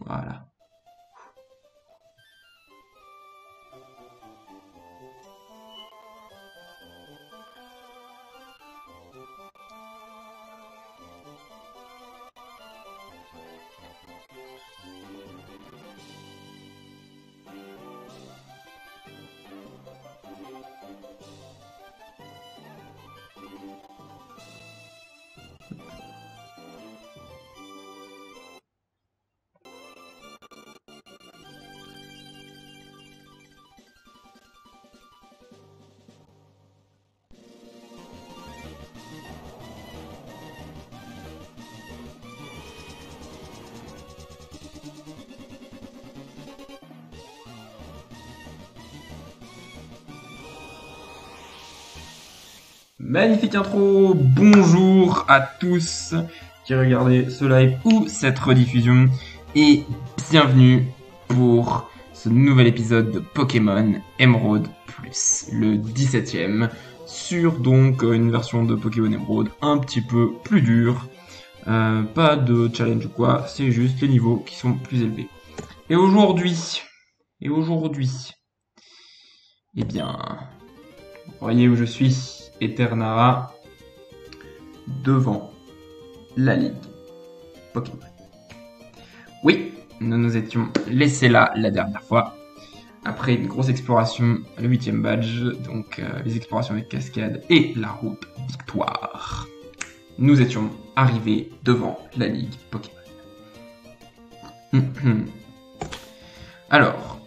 Voilà. Magnifique intro, bonjour à tous qui regardez ce live ou cette rediffusion et bienvenue pour ce nouvel épisode de Pokémon Emerald Plus, le 17e, sur donc une version de Pokémon Emerald un petit peu plus dure, pas de challenge ou quoi, c'est juste les niveaux qui sont plus élevés. Et aujourd'hui, eh bien, vous voyez où je suis, Eternara, devant la Ligue Pokémon. Oui, nous nous étions laissés là la dernière fois, après une grosse exploration, le 8e badge, donc les explorations avec Cascade et la route Victoire. Nous étions arrivés devant la Ligue Pokémon. Alors,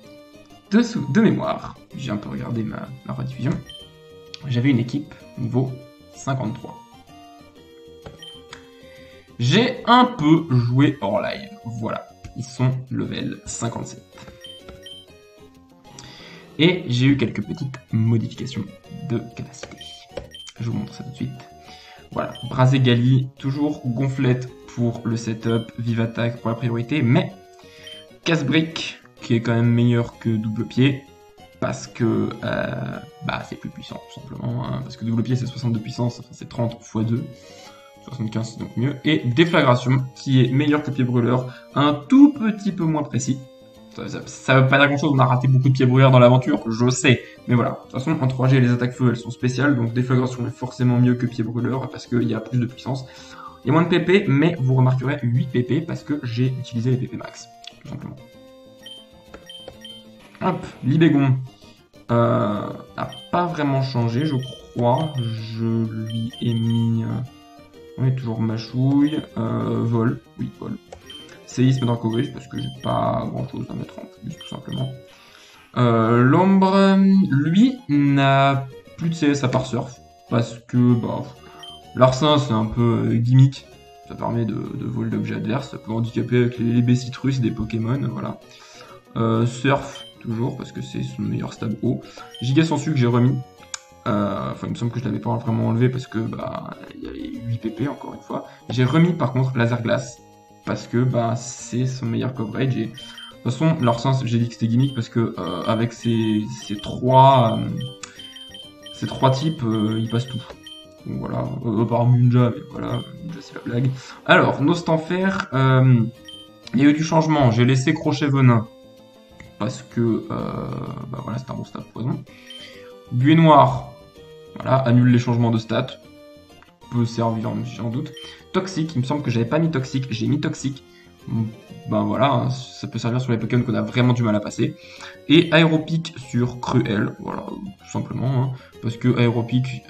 de mémoire, j'ai un peu regardé ma rediffusion, j'avais une équipe niveau 53. J'ai un peu joué hors live, voilà, ils sont level 57. Et j'ai eu quelques petites modifications de capacité. Je vous montre ça tout de suite. Voilà, Brasé Gali, toujours gonflette pour le setup, vive attaque pour la priorité, mais casse-brique, qui est quand même meilleur que double pied, parce que c'est plus puissant tout simplement, hein, parce que double pied c'est 60 de puissance, enfin c'est 30 x 2, 75 c'est donc mieux, et déflagration qui est meilleur que pied brûleur, un tout petit peu moins précis. Ça veut pas dire grand chose, on a raté beaucoup de pieds brûleurs dans l'aventure, je sais, mais voilà, de toute façon en 3G les attaques feu elles sont spéciales, donc déflagration est forcément mieux que pied brûleur parce qu'il y a plus de puissance. Il y a moins de PP, mais vous remarquerez 8 PP parce que j'ai utilisé les PP max, tout simplement. Hop, Libégon a pas vraiment changé, je crois. Je lui ai mis... on est toujours mâchouille. Vol, oui, vol. Séisme d'Arcogriff, parce que j'ai pas grand chose à mettre en plus, tout simplement. L'ombre, lui, n'a plus de CS à part surf, parce que l'arsen c'est un peu gimmick. Ça permet de voler d'objets adverses, ça peut handicaper avec les baies citrus des Pokémon, voilà. Surf, toujours, parce que c'est son meilleur stab haut. Giga Sensu que j'ai remis. Enfin, il me semble que je l'avais pas vraiment enlevé parce que il y a les 8 PP encore une fois. J'ai remis par contre Laser Glace parce que c'est son meilleur coverage. Et de toute façon, leur sens, j'ai dit que c'était gimmick parce que avec ces trois types, il passe tout. Donc voilà, par Munja, mais voilà, Munja c'est la blague. Alors, Nostanfer, il y a eu du changement. J'ai laissé Crochet Venin parce que voilà, c'est un bon stat poison. Buée Noire, voilà, annule les changements de stats, peut servir, j'en doute. Toxique, il me semble que j'avais pas mis Toxique, j'ai mis Toxique. Voilà, ça peut servir sur les Pokémon qu'on a vraiment du mal à passer. Et Aéropic sur Cruel, voilà, tout simplement, hein, parce que Aéropic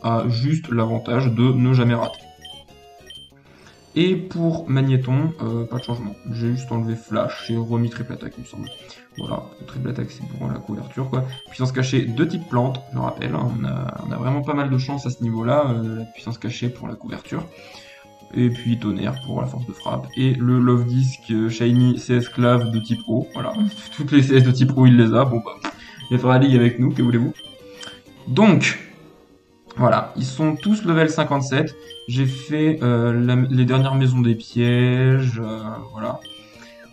a juste l'avantage de ne jamais rater. Et pour Magnéton, pas de changement. J'ai juste enlevé Flash et remis triple attaque, il me semble. Voilà, triple attaque c'est pour la couverture, quoi. Puissance cachée de type plante, je rappelle. Hein, on a vraiment pas mal de chance à ce niveau-là. La puissance cachée pour la couverture. Et puis tonnerre pour la force de frappe. Et le Love Disc Shiny CS Clave de type O. Voilà, toutes les CS de type O il les a. Bon il fera la ligue avec nous, que voulez-vous. Donc... voilà, ils sont tous level 57. J'ai fait les dernières maisons des pièges, voilà.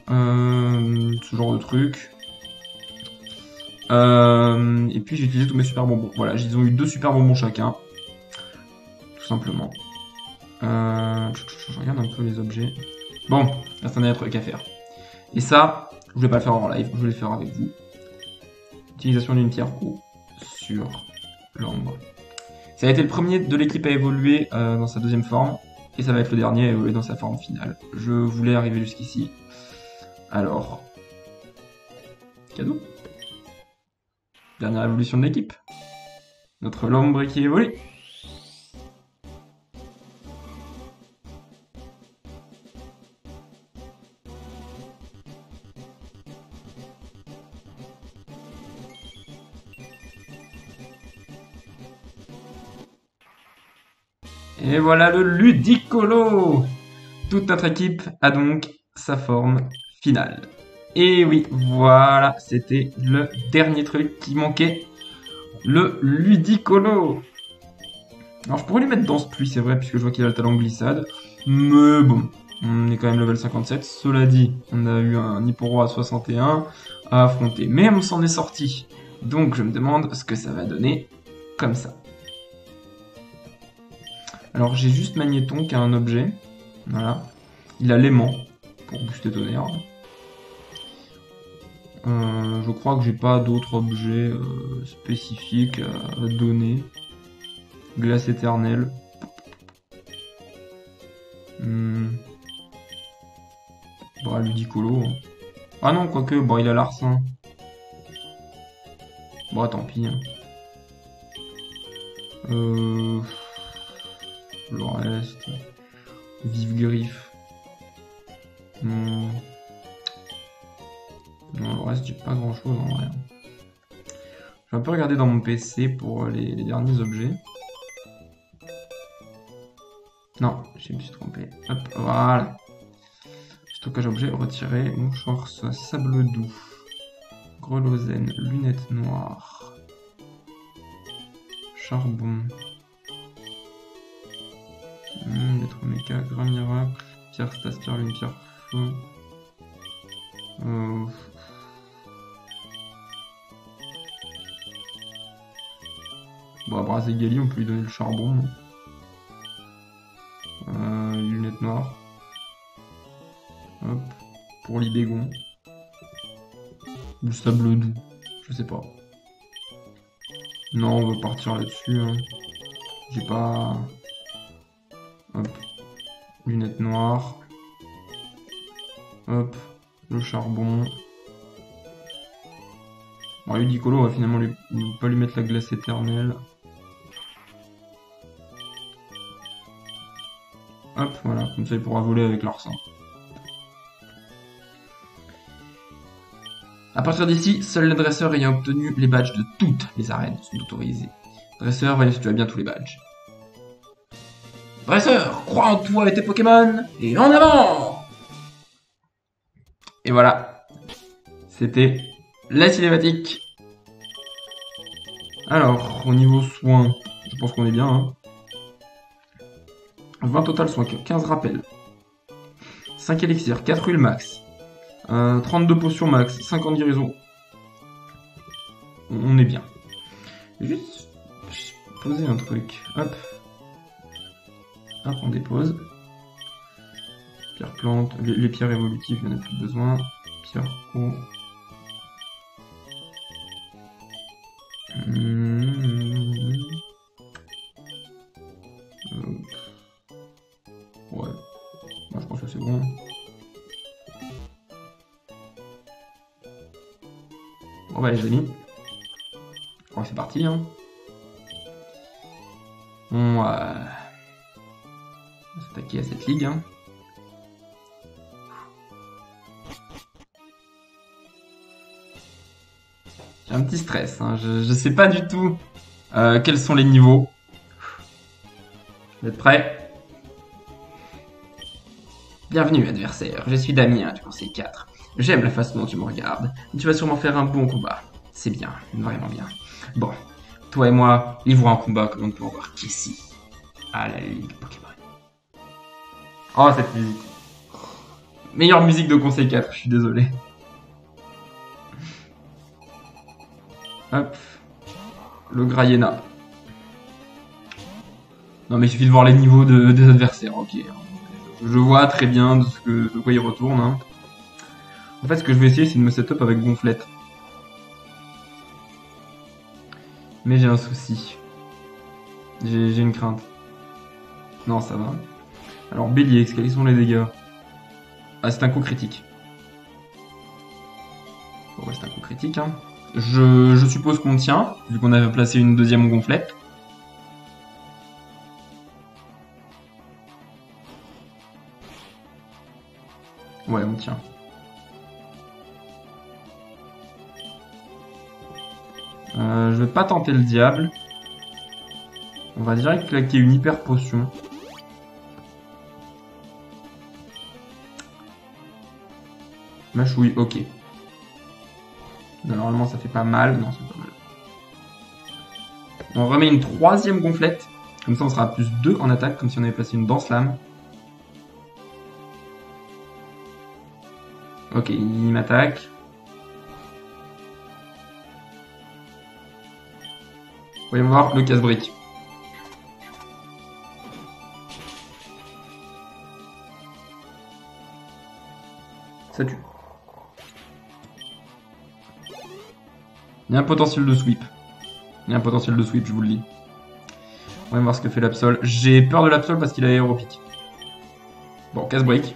Ce genre de truc. Et puis j'ai utilisé tous mes super bonbons. Voilà, ils ont eu 2 super bonbons chacun. Tout simplement. Je regarde un peu les objets. Bon, là c'est un dernier truc à faire. Et ça, je voulais pas le faire en live, je voulais le faire avec vous. Utilisation d'une pierre eau sur l'ombre. Ça a été le premier de l'équipe à évoluer dans sa deuxième forme. Et ça va être le dernier à évoluer dans sa forme finale. Je voulais arriver jusqu'ici. Alors, cadeau. Dernière évolution de l'équipe. Notre Lombre qui évolue. Et voilà le Ludicolo. Toute notre équipe a donc sa forme finale. Et oui, voilà, c'était le dernier truc qui manquait. Le Ludicolo. Alors je pourrais lui mettre danse pluie, c'est vrai, puisque je vois qu'il a le talent glissade. Mais bon, on est quand même level 57. Cela dit, on a eu un Hipporo à 61 à affronter. Mais on s'en est sorti. Donc je me demande ce que ça va donner comme ça. Alors j'ai juste Magnéton qui a un objet. Voilà. Il a l'aimant pour booster tonnerre. Je crois que j'ai pas d'autres objets spécifiques à donner. Glace éternelle. Bah, Ludicolo. Hein. Ah non, quoique, bon, il a l'arsen. Bon, tant pis. Hein. Le reste. Vive griffe. Non, le reste, j'ai pas grand chose en vrai. Je vais un peu regarder dans mon PC pour les derniers objets. Non, je me suis trompé. Hop, voilà. Stockage objet, retiré. Mouchoir sable doux. Grelosène, lunettes noires. Charbon. Lettre méca, grain miracle. Pierre staspire, une pierre feu. Bon, à Braségali, on peut lui donner le charbon. Lunettes noires. Hop. Pour l'Ibégon. Le sable doux. Je sais pas. Non, on va partir là-dessus. Hein. J'ai pas... Hop. Lunettes noires. Hop. Le charbon. Bon, Ludicolo, on va finalement pas lui mettre la glace éternelle. Hop, voilà. Comme ça, il pourra voler avec l'arsen. À partir d'ici, seuls les dresseurs ayant obtenu les badges de toutes les arènes sont autorisés. Dresseur, voyons si tu as bien tous les badges. Dresseur, crois en toi et tes Pokémon, et en avant! Et voilà. C'était la cinématique. Alors, au niveau soins, je pense qu'on est bien. Hein. 20 total soins, 15 rappels. 5 élixirs, 4 huiles max. 32 potions max, 50 guérisons. On est bien. Juste poser un truc. Hop. Hop, on dépose. Pierre plante. Les pierres évolutives, il n'y en a plus besoin. Pierre eau. Ouais. Moi, je pense que c'est bon. Bon bah les amis, bon, c'est parti hein. On va s'attaquer à cette ligue hein. J'ai un petit stress, hein. Je sais pas du tout quels sont les niveaux. Vous êtes prêts? Bienvenue adversaire, je suis Damien du Conseil 4. J'aime la façon dont tu me regardes. Tu vas sûrement faire un bon combat. C'est bien, vraiment bien. Bon, toi et moi, livrons un combat que l'on peut voir qu'ici, à la Ligue Pokémon. Oh, cette musique. Meilleure musique de Conseil 4, je suis désolé. Hop. Le Graiena. Non mais il suffit de voir les niveaux des adversaires, ok. Je vois très bien de quoi il retourne. Hein. En fait, ce que je vais essayer, c'est de me setup avec Gonflette. Mais j'ai un souci. J'ai une crainte. Non, ça va. Alors, Bélier, quels sont les dégâts? Ah, c'est un coup critique. Bon, ouais, c'est un coup critique, hein. Je suppose qu'on tient, vu qu'on avait placé une deuxième Gonflette. Ouais, on tient. Je vais pas tenter le diable. On va direct claquer une hyper potion. Mâchouille, ok. Normalement, ça fait pas mal. Non, c'est pas mal. On remet une troisième Gonflette. Comme ça, on sera à plus 2 en attaque, comme si on avait placé une danse-lame. Ok, il m'attaque. Voyons voir le casse-brique. Ça tue. Il y a un potentiel de sweep. Il y a un potentiel de sweep, je vous le dis. On va voir ce que fait l'Absol. J'ai peur de l'Absol parce qu'il a aéropique. Bon, casse-brique.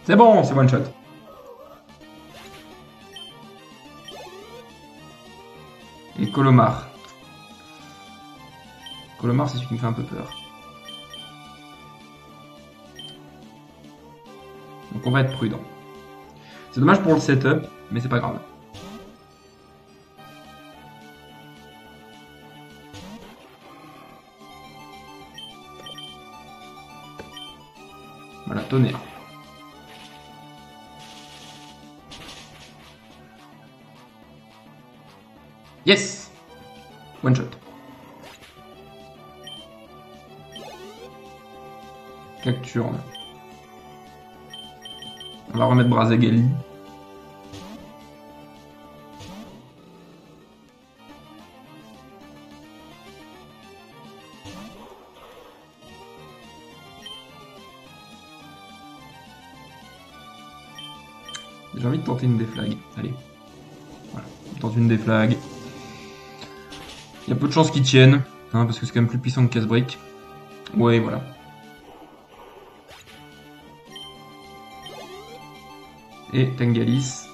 C'est bon, c'est one shot. Et Colomar. Colomar, c'est celui qui me fait un peu peur. Donc on va être prudent. C'est dommage pour le setup, mais c'est pas grave. Voilà, tonnerre. Yes! One shot. Cacturne. On va remettre Brazagali. J'ai envie de tenter une déflag. Allez. Voilà. On tente une déflag. Il y a peu de chances qu'ils tiennent, hein, parce que c'est quand même plus puissant que casse-brique. Ouais, voilà. Et Tangalis.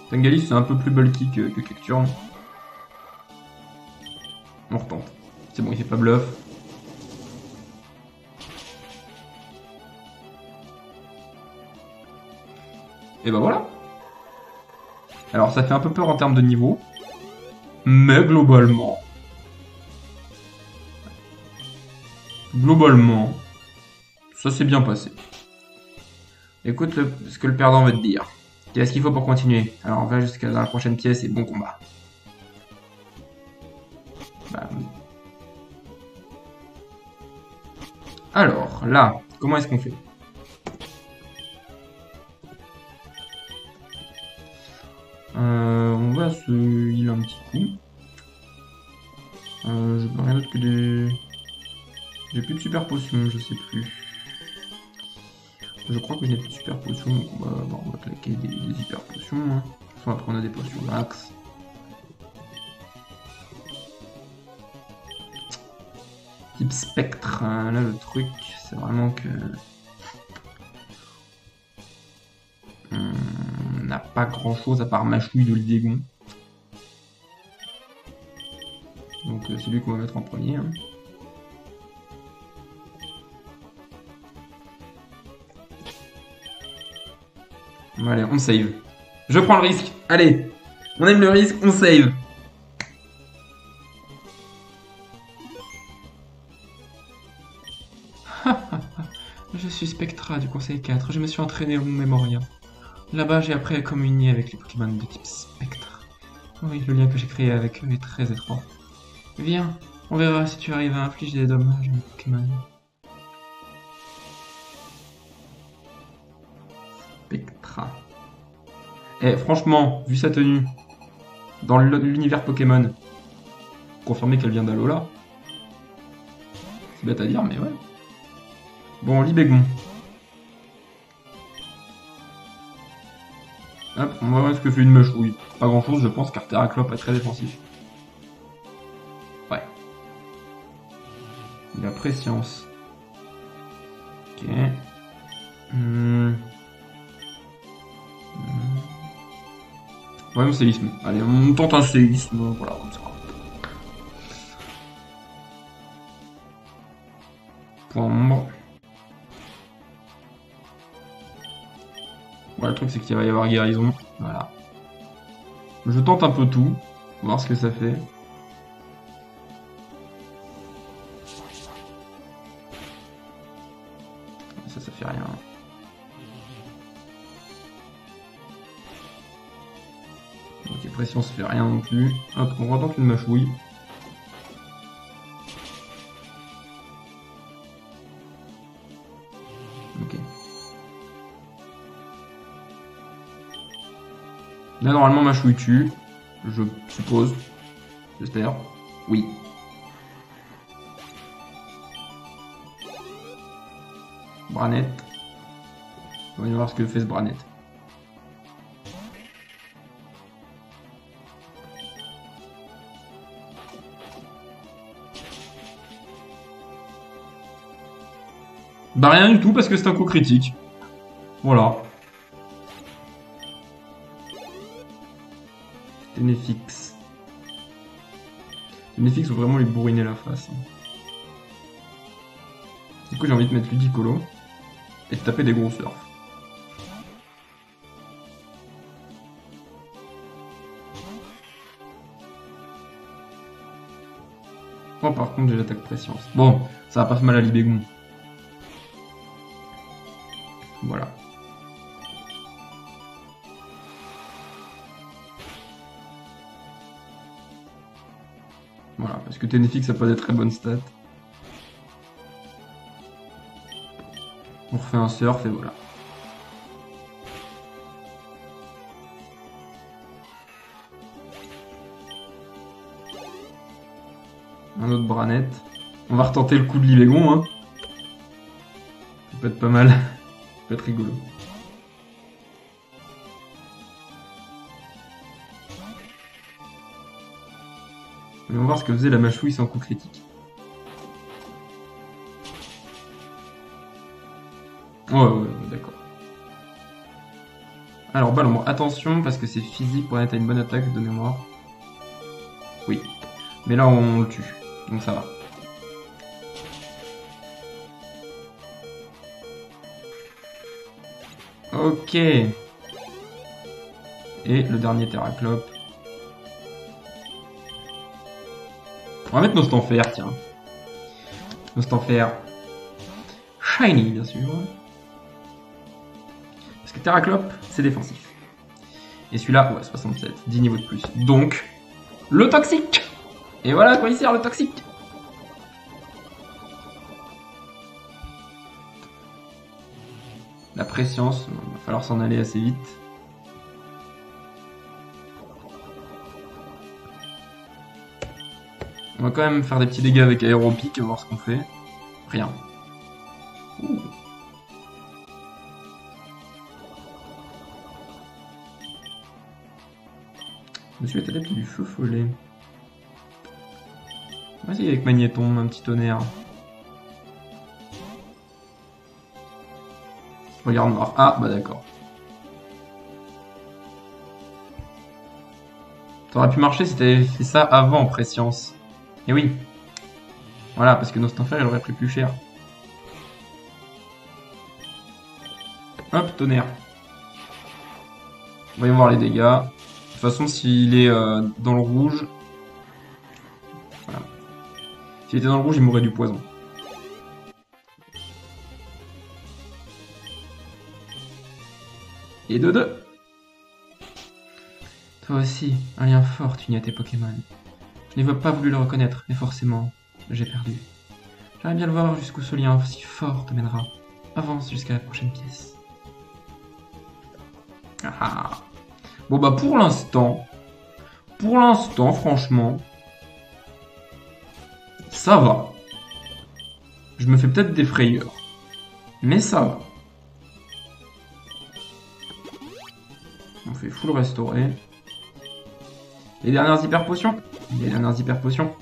Tangalis, c'est un peu plus bulky que Cacturne. On retente. C'est bon, il fait pas bluff. Et ben voilà. Alors ça fait un peu peur en termes de niveau. Mais globalement... ça s'est bien passé. Écoute ce que le perdant va te dire. Qu'est-ce qu'il faut pour continuer? Alors on va jusqu'à la prochaine pièce et bon combat. Bah, oui. Alors, là, comment est-ce qu'on fait? On va se heal un petit coup. Je peux rien d'autre que des... J'ai plus de super potions, je sais plus. Je crois que je n'ai plus de super potions, donc on va claquer des hyper potions. Hein. De toute façon, après on a des potions max. Type spectre, hein. Là le truc, c'est vraiment que... On n'a pas grand chose à part Mâchouille de l'Idégon. Donc c'est lui qu'on va mettre en premier. Hein. Bon, allez, on save. Je prends le risque. Allez, on aime le risque, on save. Je suis Spectra du Conseil 4. Je me suis entraîné au Memoria. Là-bas, j'ai appris à communier avec les Pokémon de type Spectre. Oui, le lien que j'ai créé avec eux est très étroit. Viens, on verra si tu arrives à infliger des dommages à mes Pokémon. Spectra. Eh, franchement, vu sa tenue, dans l'univers Pokémon, confirmer qu'elle vient d'Alola. C'est bête à dire, mais ouais. Bon, Libégon. Hop, on va voir ce que fait une mâchouille. Pas grand chose, je pense, car Terraclope est très défensif. Ouais. Il a préscience. Ok. Ouais, un séisme. Allez, on tente un séisme. Voilà, comme ça. Point ombre. Ouais, le truc, c'est qu'il va y avoir guérison. Voilà. Je tente un peu tout. Voir ce que ça fait. Ça fait rien. Ok, pression, ça fait rien non plus. Hop, on retente une mâchouille. Ok. Là, normalement, mâchouille tue. Je suppose. J'espère. Oui. Branette. On va voir ce que fait ce Branette. Bah rien du tout parce que c'est un coup critique. Voilà. Ténéfix. Ténéfix faut vraiment lui bourriner la face. Du coup j'ai envie de mettre Ludicolo et de taper des gros surfs. Oh par contre j'ai l'attaque préscience. Bon, ça va pas fait mal à Libégon. Voilà. Voilà, parce que Ténéfix a pas des très bonnes stats. On refait un surf et voilà. Un autre Branette. On va retenter le coup de Libégon, hein. Ça peut être pas mal. Ça peut être rigolo. Mais on va voir ce que faisait la mâchouille sans coup critique. Ouais, d'accord. Alors, ballon, attention, parce que c'est physique, Branette a une bonne attaque de mémoire. Oui. Mais là, on le tue. Donc ça va. Ok. Et le dernier Terraclope. On va mettre Nostanfer, tiens. Nostanfer. Shiny, bien sûr. Parce que Terraclope, c'est défensif. Et celui-là, ouais, 67. 10 niveaux de plus. Donc, le toxique. Et voilà à quoi il sert le toxique. La préscience, il va falloir s'en aller assez vite. On va quand même faire des petits dégâts avec Aéropic, voir ce qu'on fait. Rien. Ouh. Monsieur est adepte du feu follet. On va essayer avec Magnéton, un petit tonnerre. Regarde noir. Ah, bah d'accord. Ça aurait pu marcher si t'avais fait ça avant Préscience. Et oui. Voilà, parce que Nostanfer, il aurait pris plus cher. Hop, tonnerre. Voyons voir les dégâts. De toute façon, s'il est dans le rouge... Voilà. S'il était dans le rouge, il mourrait du poison. Et de 2. Toi aussi, un lien fort unit à tes Pokémon. Je n'ai pas voulu le reconnaître, mais forcément, j'ai perdu. J'aimerais bien le voir jusqu'où ce lien si fort te mènera. Avance jusqu'à la prochaine pièce. Ah. Bon bah pour l'instant, franchement, ça va. Je me fais peut-être des frayeurs. Mais ça va. On fait full restaurer. Les dernières hyper potions. Les dernières hyper potions.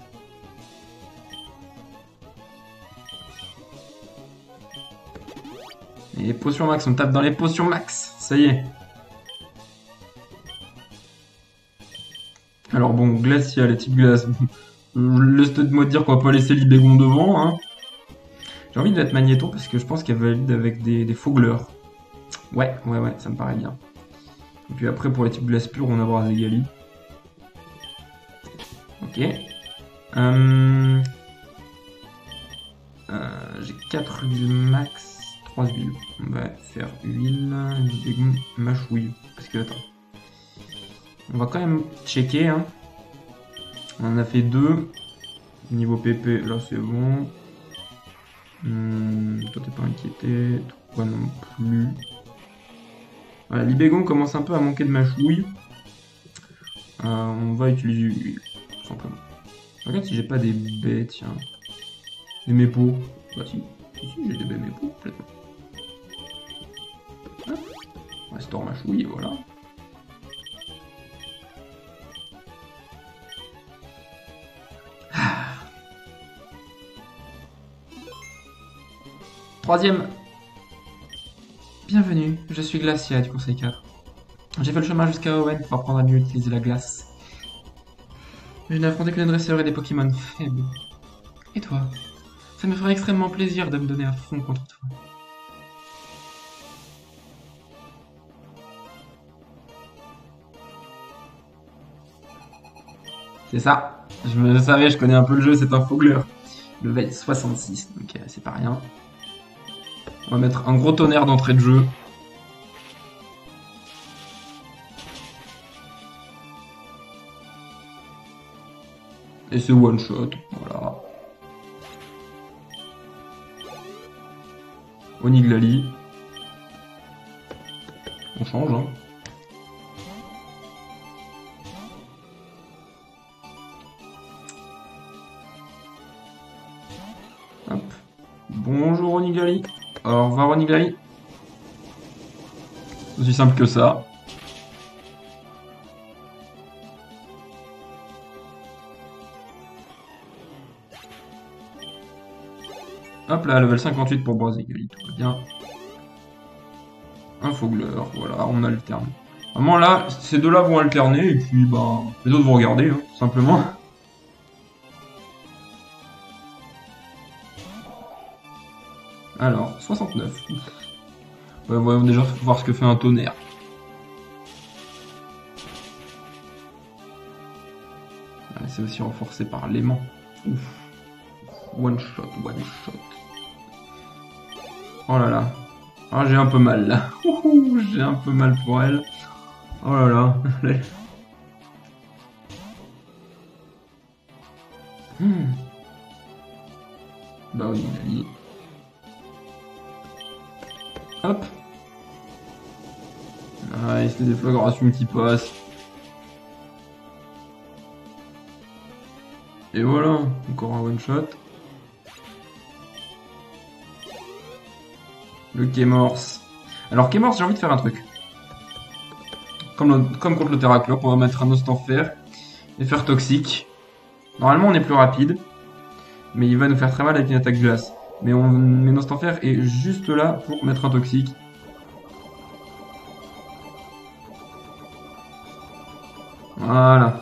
Et les potions max, on tape dans les potions max. Ça y est. Alors bon, glacial et type glace. Laisse-moi te dire qu'on va pas laisser l'Ibégon devant. Hein. J'ai envie de mettre Magnéton parce que je pense qu'elle valide avec des faugleurs. Ouais, ça me paraît bien. Et puis après, pour les types glace pure, on va avoir Zégali. Ok. J'ai 4 huiles max, 3 huiles. On va faire huile, Libégon, mâchouille. Parce que, attends. On va quand même checker. Hein. On en a fait 2. Niveau PP, là c'est bon. Toi t'es pas inquiété. Toi non plus. Voilà, l'Ibégon commence un peu à manquer de mâchouille. On va utiliser huile, tout simplement. Je regarde si j'ai pas des baies, tiens. Des mépos. Bah si, j'ai des baies mépos, complètement. Hop. Restaure mâchouille, voilà. Troisième. Bienvenue, je suis Glacia du Conseil 4. J'ai fait le chemin jusqu'à Owen pour apprendre à mieux utiliser la glace. Je n'ai affronté que des dresseurs et des Pokémon faibles. Et toi? Ça me ferait extrêmement plaisir de me donner à fond contre toi. C'est ça. Je me savais, je connais un peu le jeu, c'est un faugleur. Level 66, donc c'est pas rien. On va mettre un gros tonnerre d'entrée de jeu. Et c'est one shot, voilà. Oniglali. On change, hein. Hop. Bonjour Oniglali. Au revoir Oniglali. C'est aussi simple que ça. Hop là, level 58 pour Brasigali, tout va bien. Un faugleur, voilà, on alterne. Vraiment là, ces deux-là vont alterner, et puis ben, les autres vont regarder, hein, tout simplement. Alors, 69. Ouais, voyons déjà voir ce que fait un tonnerre. C'est aussi renforcé par l'aimant. Ouf. One shot, one shot. Oh là là. Ah, j'ai un peu mal là. J'ai un peu mal pour elle. Oh là là. Bah oui, Nani. Hop. Nice, les déflagrations qui passent. Et voilà, encore un one shot. Le Kémorse. Alors Kémorse, j'ai envie de faire un truc. Comme contre le Terraclope, on va mettre un Ostenfer et faire toxique. Normalement on est plus rapide, mais il va nous faire très mal avec une attaque glace. Mais on met Ostenfer est juste là pour mettre un toxique. Voilà.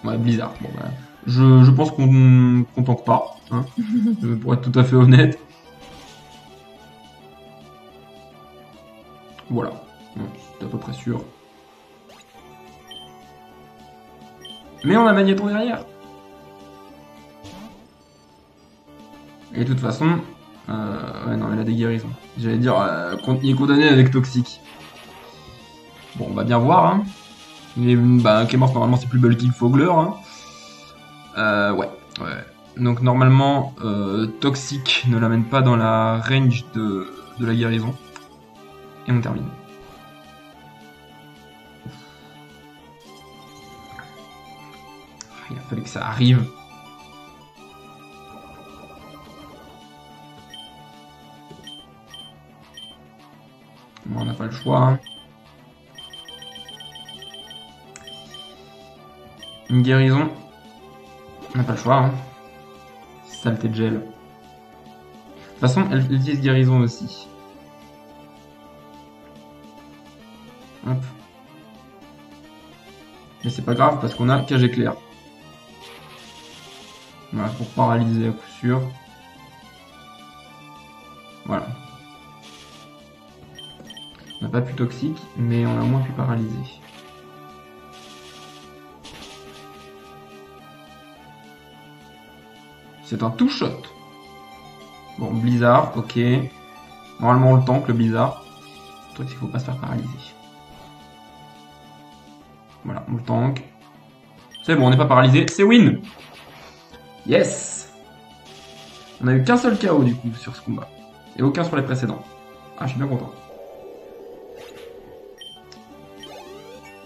Ouais, Blizzard. Bon, bah, je pense qu'on tank pas, hein, pour être tout à fait honnête. Voilà, c'est à peu près sûr. Mais on a Magnéton derrière. Et de toute façon, ouais non, elle a des guérisons. J'allais dire, il est condamné avec toxique. Bon, on va bien voir. Hein. Il est, bah, Kémorse, normalement, c'est plus bulky que Fogler. Hein. Ouais. Donc, normalement, Toxique ne l'amène pas dans la range de la guérison. Et on termine. Il a fallu que ça arrive. On n'a pas le choix. Hein. Une guérison. On n'a pas le choix. Hein. Saleté de gel. De toute façon, elle utilise guérison aussi. Hop. Mais c'est pas grave parce qu'on a cage éclair. Voilà, pour paralyser à coup sûr. Voilà. On n'a pas pu toxique, mais on a moins pu paralyser. C'est un two shot. Bon, blizzard, ok. Normalement on le tank, le blizzard. Le truc c'est qu'il faut pas se faire paralyser. Voilà, on le tank. C'est bon, on n'est pas paralysé, c'est win. Yes. On a eu qu'un seul KO du coup sur ce combat. Et aucun sur les précédents. Ah, je suis bien content.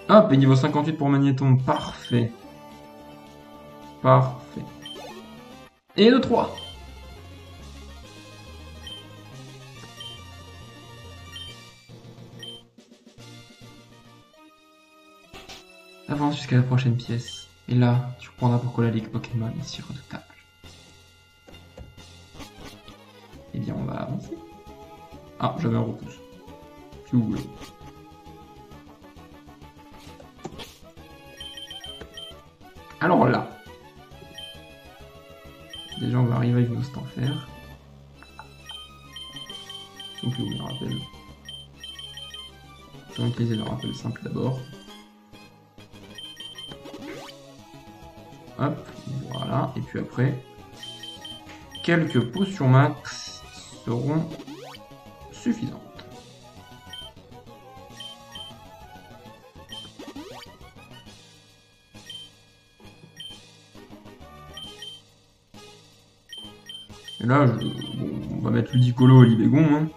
Hop, et niveau 58 pour Magnéton, parfait. Parfait. Et le 3. Avance jusqu'à la prochaine pièce. Et là, tu comprendras pourquoi la Ligue Pokémon est si redoutable. Eh bien, on va avancer. Ah, j'avais un repousse. Si vous voulez. Alors là. Déjà, on va arriver avec nos Stanfer. Donc, je vous le rappelle. Je vais utiliser le rappel simple d'abord. Hop, voilà. Et puis après, quelques potions max seront suffisantes. Et là, bon, on va mettre Ludicolo et Libégon. Hein.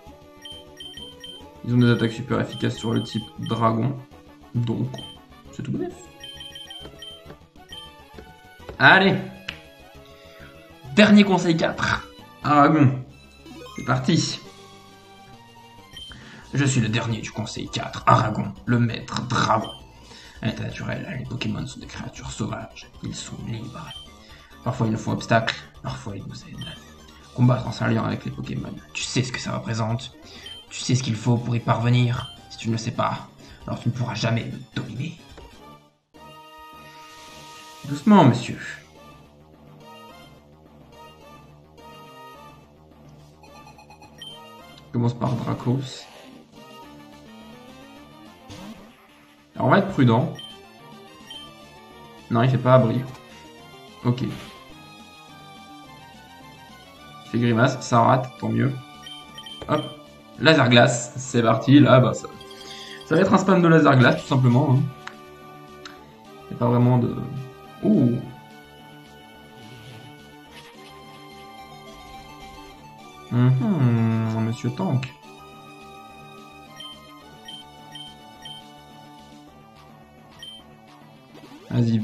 Ils ont des attaques super efficaces sur le type dragon. Donc, c'est tout bénef. Allez. Dernier conseil 4. Aragon. C'est parti. Je suis le dernier du conseil 4. Aragon, le maître dragon. À l'état naturel, les Pokémon sont des créatures sauvages. Ils sont libres. Parfois ils nous font obstacle, parfois ils nous aident. Combattre en s'alliant avec les Pokémon. Tu sais ce que ça représente. Tu sais ce qu'il faut pour y parvenir. Si tu ne le sais pas, alors tu ne pourras jamais me dominer. Doucement, monsieur. Je commence par Dracos. Alors on va être prudent. Non, il fait pas abri. Ok. Il fait grimace, ça rate, tant mieux. Hop. Laser glace, c'est parti. Là, bah ça va être un spam de laser glace, tout simplement. Hein. Il n'y a pas vraiment de... Ouh. Monsieur Tank. Vas-y.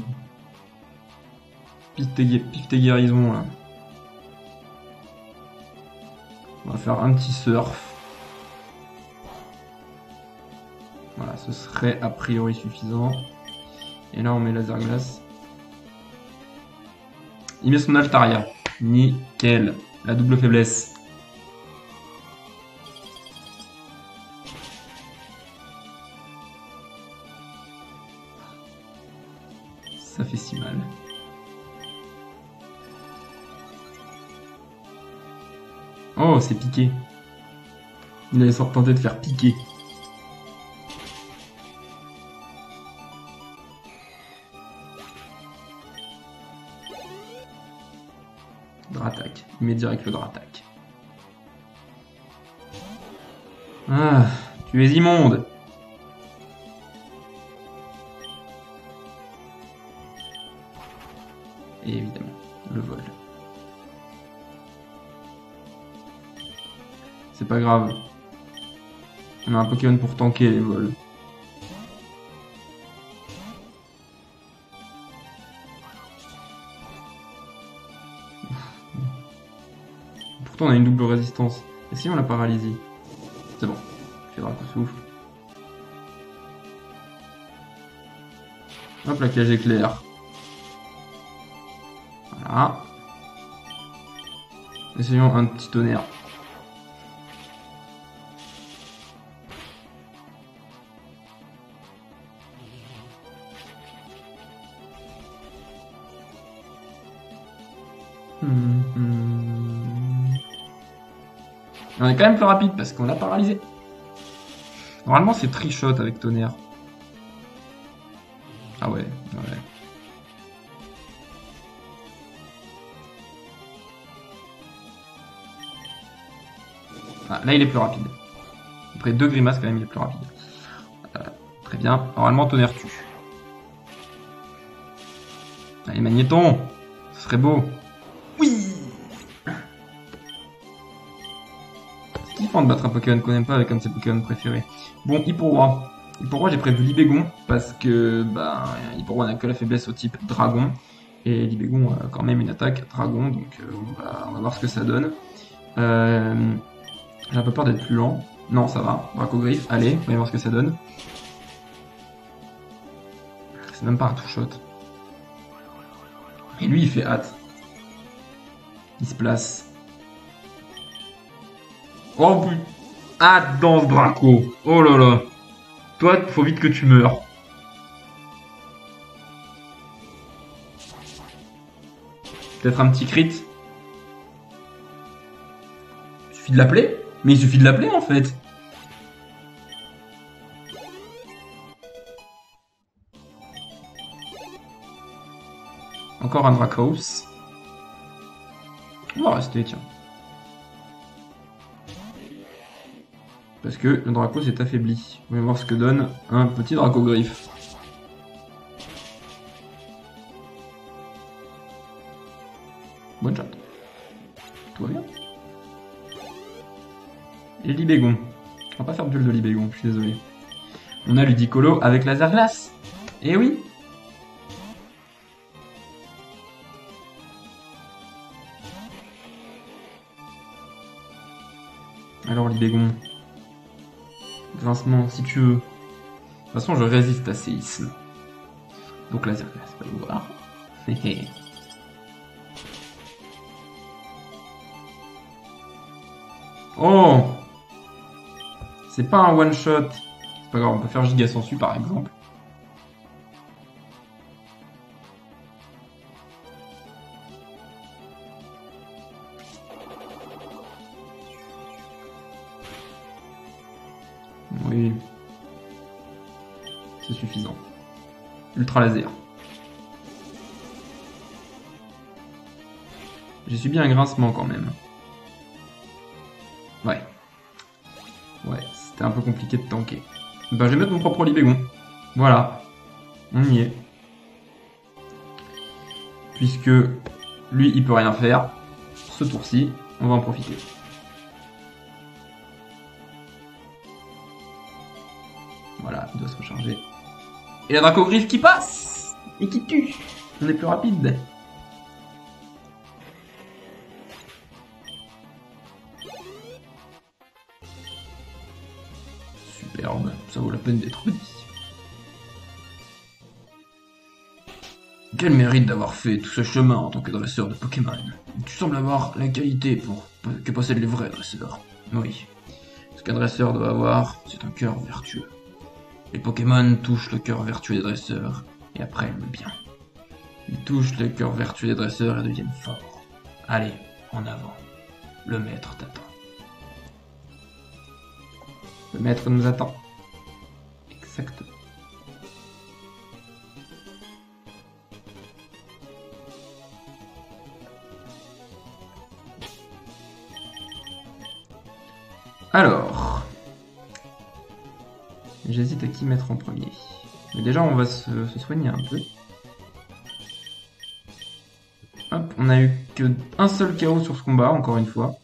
Pique tes guérisons, là. On va faire un petit surf. Voilà, ce serait a priori suffisant. Et là, on met laser glace. Il met son Altaria. Nickel. La double faiblesse. Ça fait si mal. Oh, c'est piqué. Il allait tenter de faire piquer. Dratak. Il met direct le Dratak. Ah, tu es immonde. Et évidemment, le vol. C'est pas grave. On a un Pokémon pour tanker les vols. Pourtant on a une double résistance. Et si on la paralysie? C'est bon. Ok, Draco souffle. Hop, la cage éclair. Voilà. Essayons un petit tonnerre. On est quand même plus rapide parce qu'on l'a paralysé. Normalement, c'est trichote avec tonnerre. Ah ouais, ouais. Ah, là, il est plus rapide. Après 2 grimaces, quand même, il est plus rapide. Très bien. Normalement, tonnerre tue. Allez, magnéton. Ce serait beau. Oui. C'est kiffant de battre un Pokémon qu'on n'aime pas avec un de ses Pokémon préférés. Bon, Hippowra. Hippowra, j'ai prévu Libégon parce que bah, Hippowra n'a que la faiblesse au type dragon. Et Libégon a quand même une attaque dragon, donc on va voir ce que ça donne. J'ai un peu peur d'être plus lent. Non, ça va. Dracogriffe, allez, voyons voir ce que ça donne. C'est même pas un two-shot. Et lui, il fait hâte. Il se place. Oh putain. Hâte dans ce Draco. Oh là là. Toi, faut vite que tu meurs. Peut-être un petit crit. Il suffit de l'appeler. Mais il suffit de l'appeler en fait. Encore un Dracos. On va rester, tiens. Parce que le Dracos est affaibli. On va voir ce que donne un petit Dracogriffe. Bonne shot. Tout va bien. Et Libégon. On va pas faire de duel de Libégon, je suis désolé. On a Ludicolo avec Laser Glace. Eh oui. Alors Libégon. Grincement, si tu veux. De toute façon, je résiste à séisme. Donc Laser Glace, va le voir. Oh. C'est pas un one shot. C'est pas grave, on peut faire Giga Sensu par exemple. Oui. C'est suffisant. Ultra laser. J'ai subi un grincement quand même. Ouais. Ouais, c'était un peu compliqué de tanker. Ben, je vais mettre mon propre Libégon. Voilà. On y est. Puisque lui, il peut rien faire. Ce tour-ci, on va en profiter. Voilà, il doit se recharger. Et la Dracogriffe qui passe et qui tue. On est plus rapide. Superbe, ça vaut la peine d'être dit. Quel mérite d'avoir fait tout ce chemin en tant que dresseur de Pokémon. Tu sembles avoir la qualité que possèdent les vrais dresseurs. Oui. Ce qu'un dresseur doit avoir, c'est un cœur vertueux. Les Pokémon touchent le cœur vertueux des dresseurs, et apprennent le bien. Ils touchent le cœur vertueux des dresseurs et deviennent forts. Allez, en avant. Le maître t'attend. Le maître nous attend. Exactement. Alors, j'hésite à qui mettre en premier. Mais déjà, on va se soigner un peu. Hop, on a eu que un seul KO sur ce combat, encore une fois.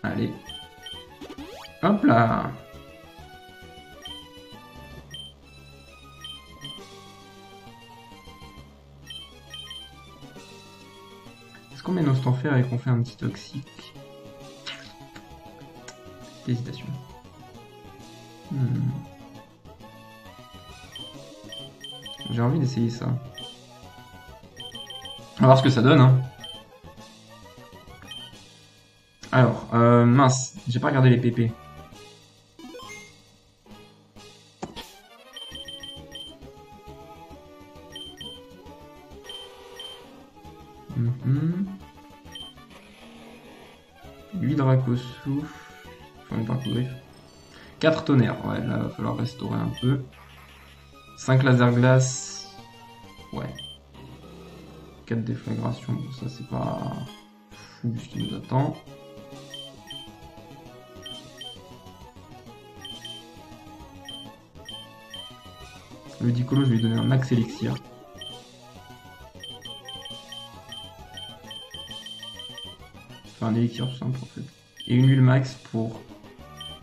Allez. Hop là. qu'on met nos stanfères et qu'on fait un petit toxique? Petite hésitation. J'ai envie d'essayer ça. On va voir ce que ça donne. Hein. Alors, mince, j'ai pas regardé les PP. Lui Dracosouffle. Enfin, pas griffe. 4 tonnerres, ouais, là va falloir restaurer un peu. 5 laser glace. Ouais. 4 déflagrations, bon, ça c'est pas fou ce qui nous attend. Le Dicolo, je vais lui donner un max élixir. Enfin, un élixir tout simple en fait. Et une huile max pour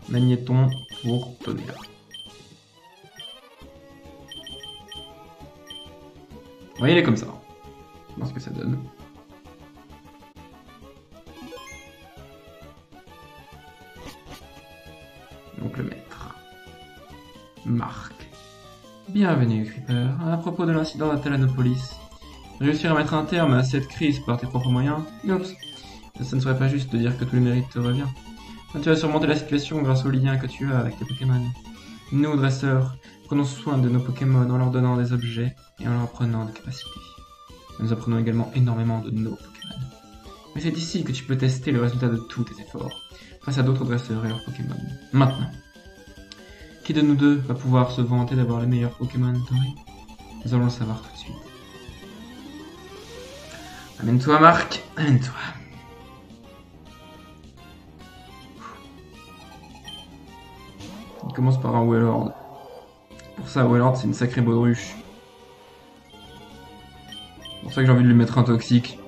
magnéton pour tonnerre. Vous voyez, il est comme ça. On va voir ce que ça donne. Donc le maître. Marc. Bienvenue, Creeper. À propos de l'incident d'Atalanopolis, réussir à mettre un terme à cette crise par tes propres moyens? Oups. Ça ne serait pas juste de dire que tout le mérite te revient. Tu as surmonté la situation grâce au lien que tu as avec tes Pokémon. Nous, dresseurs, prenons soin de nos Pokémon en leur donnant des objets et en leur apprenant des capacités. Nous apprenons également énormément de nos Pokémon. Mais c'est ici que tu peux tester le résultat de tous tes efforts, face à d'autres dresseurs et leurs Pokémon. Maintenant, qui de nous deux va pouvoir se vanter d'avoir les meilleurs Pokémon, Tori? Nous allons le savoir tout de suite. Amène-toi, Marc, amène-toi. Il commence par un Wailord. Pour ça, Wailord, c'est une sacrée baudruche. C'est pour ça que j'ai envie de lui mettre un toxique.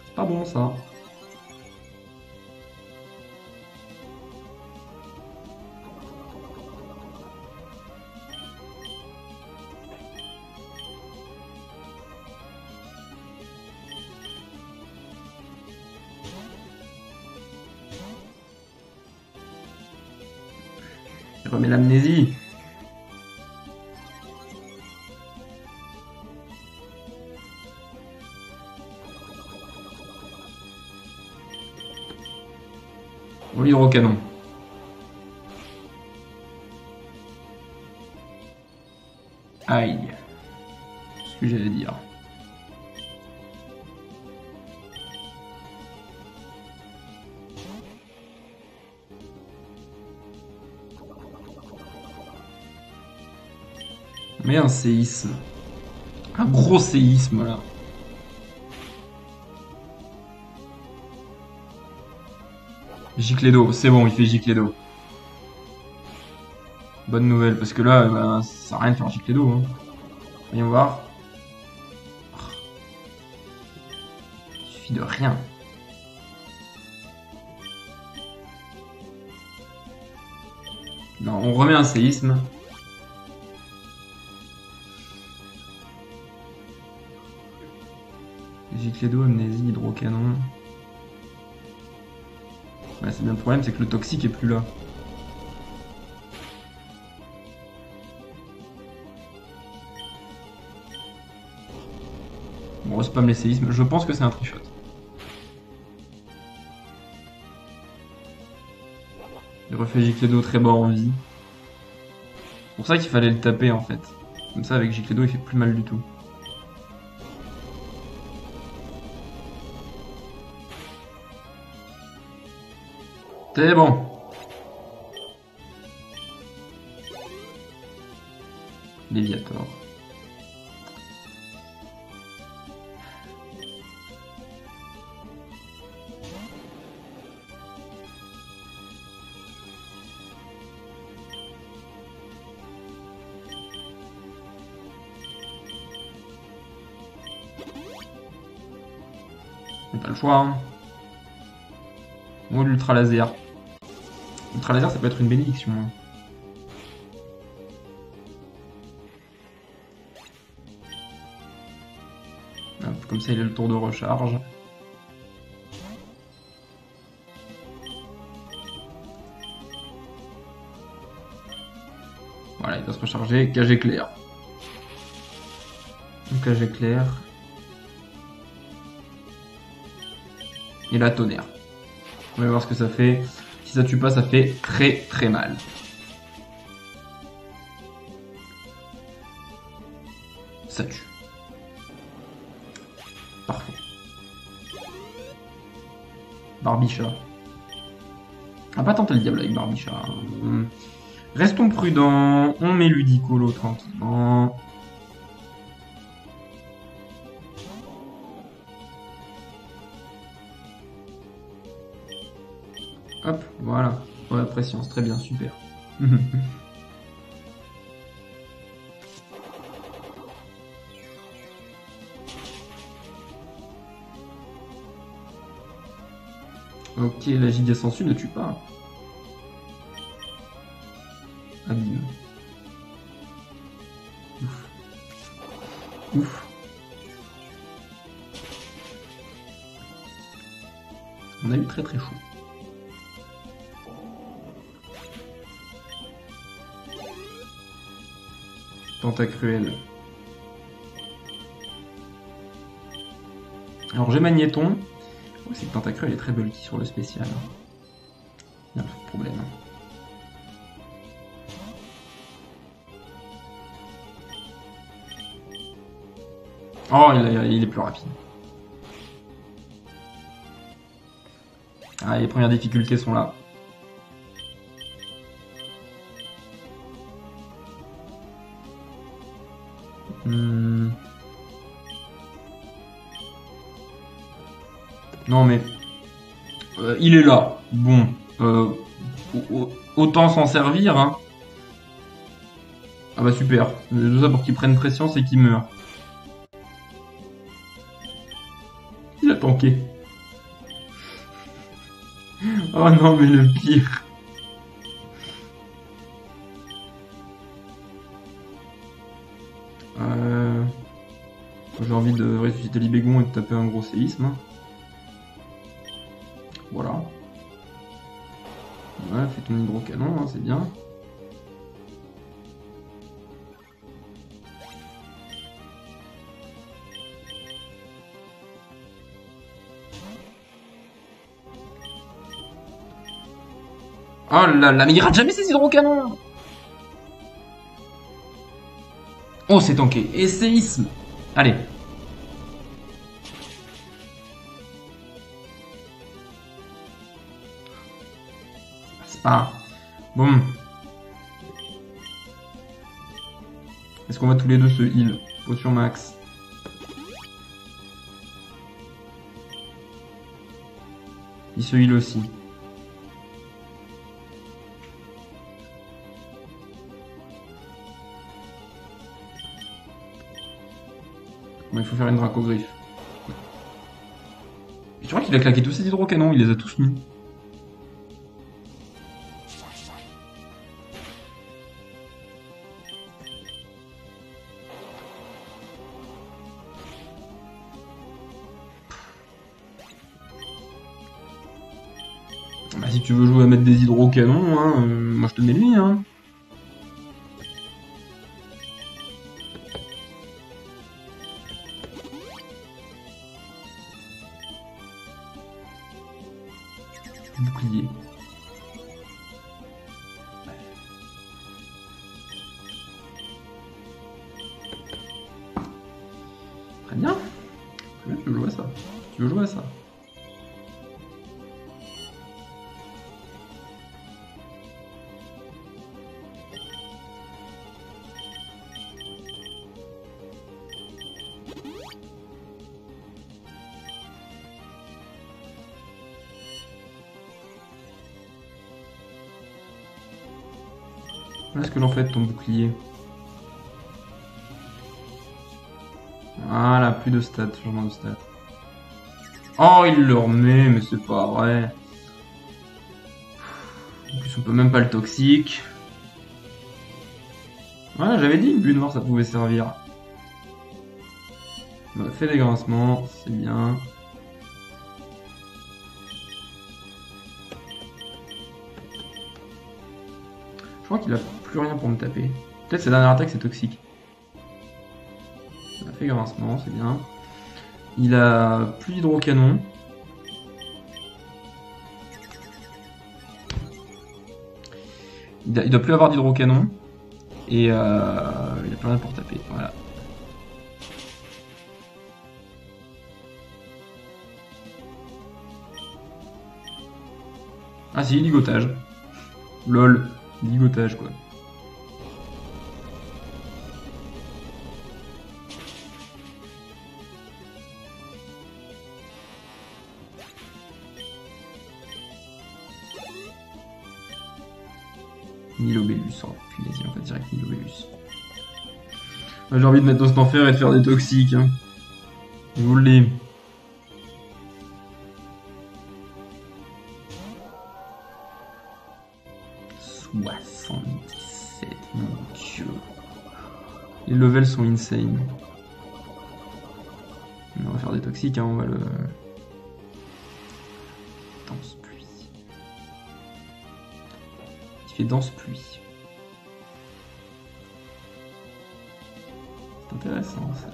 C'est pas bon, ça. Il remet l'amnésie. Bon, l'hydrocanon. Aïe. Ce que j'allais dire. Mais un séisme. Un gros séisme là. Giclée d'eau, c'est bon, il fait giclée d'eau. Bonne nouvelle, parce que là, ben, ça sert à rien de faire giclée d'eau. Hein. Voyons voir. Il suffit de rien. Non, on remet un séisme. Giclée d'eau, amnésie, hydrocanon. Ouais, c'est bien le problème, c'est que le toxique est plus là. Bon, on spam les séismes. Je pense que c'est un trichot. Il refait giclée d'eau très bas en vie. C'est pour ça qu'il fallait le taper en fait. Comme ça, avec giclée d'eau, il fait plus mal du tout. C'est bon. Léviator. Pas le choix. Hein. Moi, l'ultra laser. Ultra laser, ça peut être une bénédiction. Hein. Hop, comme ça, il a le tour de recharge. Voilà, il va se recharger. Cage éclair. Donc, cage éclair. Et la tonnerre. On va voir ce que ça fait. Si ça tue pas, ça fait très très mal. Ça tue. Parfait. Barbichat. On va pas tenter le diable avec Barbichat. Restons prudents. On met Ludicolo tranquillement. Hop, voilà. Ouais, préscience, très bien, super. Ok, la giga sensu ne tue pas. Abîme. Ouf. Ouf. On a eu très très chaud. Tentacruel. Alors j'ai Magnéton. Oh, cette Tentacruel est très bulky sur le spécial. Il y a un problème. Oh, il est plus rapide. Ah, les premières difficultés sont là. Non mais... il est là. Bon. Autant s'en servir. Hein. Ah bah super. Tout ça pour qu'il prenne pression, c'est qu'il meurt. Il a tanké. Oh non mais le pire. J'ai envie de ressusciter Libégon et de taper un gros séisme. Voilà. Ouais, fais ton hydrocanon, hein, c'est bien. Oh là là, mais il rate jamais ses hydrocanons. Oh, c'est tanké. Et séisme. Allez. C'est pas... Bon. Est-ce qu'on va tous les deux se heal? Potion max. Il se heal aussi. Bon, il faut faire une dracogriffe. Je crois qu'il a claqué tous ses hydrocanons, il les a tous mis. Bah, si tu veux jouer à mettre des hydrocanons, hein, moi je te mets lui. Hein. Bouclier. Très bien. Très bien, tu veux jouer à ça. Tu veux jouer à ça. Qu'est-ce que j'en fais de ton bouclier? Voilà, plus de stats, changement de stats. Oh, il le remet, mais c'est pas vrai. En plus, On peut même pas le toxique. Voilà, j'avais dit que but noir ça pouvait servir. On a fait des grincements, c'est bien. Je crois qu'il a plus rien pour me taper. Peut-être sa dernière attaque c'est toxique. On a fait grincement, c'est bien. Il a plus d'hydrocanon. Il doit plus avoir d'hydrocanon. Et il a plus rien pour taper. Voilà. Ah si, ligotage. Lol. Ligotage quoi. Nilobellus, oh punaise, on va direct Nilobellus. J'ai envie de mettre dans cet enfer et de faire des toxiques. Hein. Je vous le dis. Mon dieu. Les levels sont insane. On va faire des toxiques, hein, on va le... Danse pluie. Il fait danse pluie. C'est intéressant ça.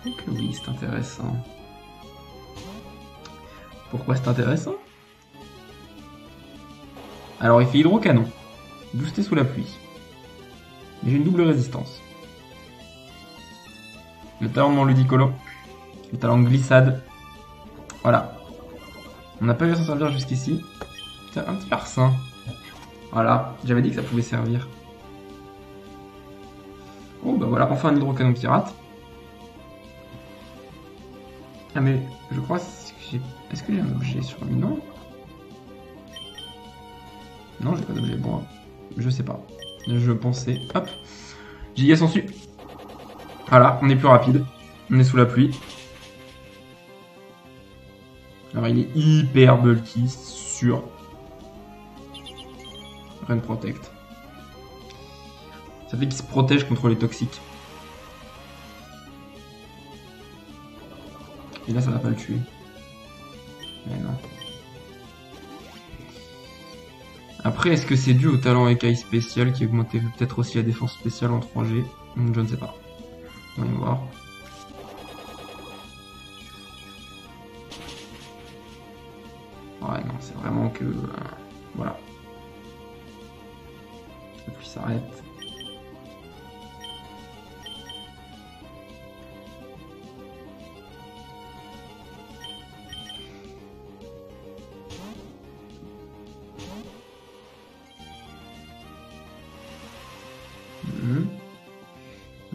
Ok oui, c'est intéressant. Pourquoi c'est intéressant? Alors il fait hydrocanon. Boosté sous la pluie. Mais j'ai une double résistance. Le talent de mon ludicolo. Le talent de glissade. Voilà. On n'a pas vu s'en servir jusqu'ici. Tiens, un petit larcin. Voilà, j'avais dit que ça pouvait servir. Oh bah voilà, enfin un hydrocanon pirate. Ah mais je crois que j'ai... Est-ce que j'ai un objet sur lui? Non. Non, j'ai pas d'objet. Bon, je sais pas. Je pensais... Hop. Giga sensu. Voilà, on est plus rapide. On est sous la pluie. Alors il est hyper bulky sur Rain Protect. Ça fait qu'il se protège contre les toxiques. Et là ça va pas le tuer. Mais non. Après, est-ce que c'est dû au talent écaille spécial qui augmentait peut-être aussi la défense spéciale en 3G? Je ne sais pas. On va y voir. Ouais, non, c'est vraiment que... voilà. La pluie s'arrête.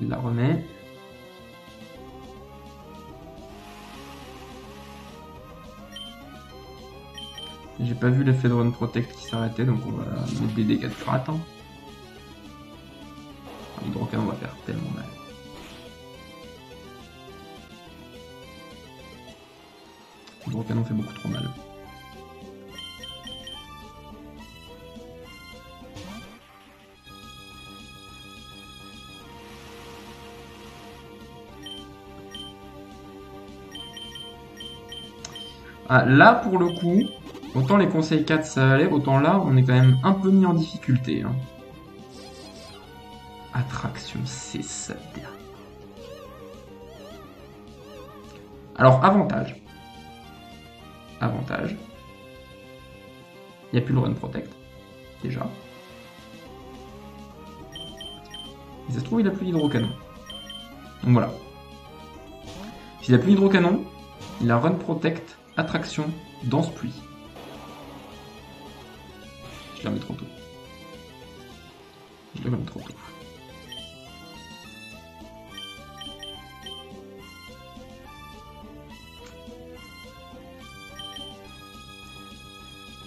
Il la remet. J'ai pas vu l'effet de Run Protect qui s'arrêtait, donc on va mettre des dégâts de pirate. Hein. L'hydrocanon va faire tellement mal. L'hydrocanon fait beaucoup trop mal. Ah, là, pour le coup, autant les conseils 4 ça allait, autant là, on est quand même un peu mis en difficulté. Hein. Attraction, c'est ça. Alors, avantage. Avantage. Il n'y a plus le Run Protect, déjà. Et ça se trouve, il a plus d'hydrocanon. Donc voilà. S'il a plus d'hydrocanon, il a Run Protect, attraction, danse pluie. Je la mets trop tôt. Je la mets trop tôt.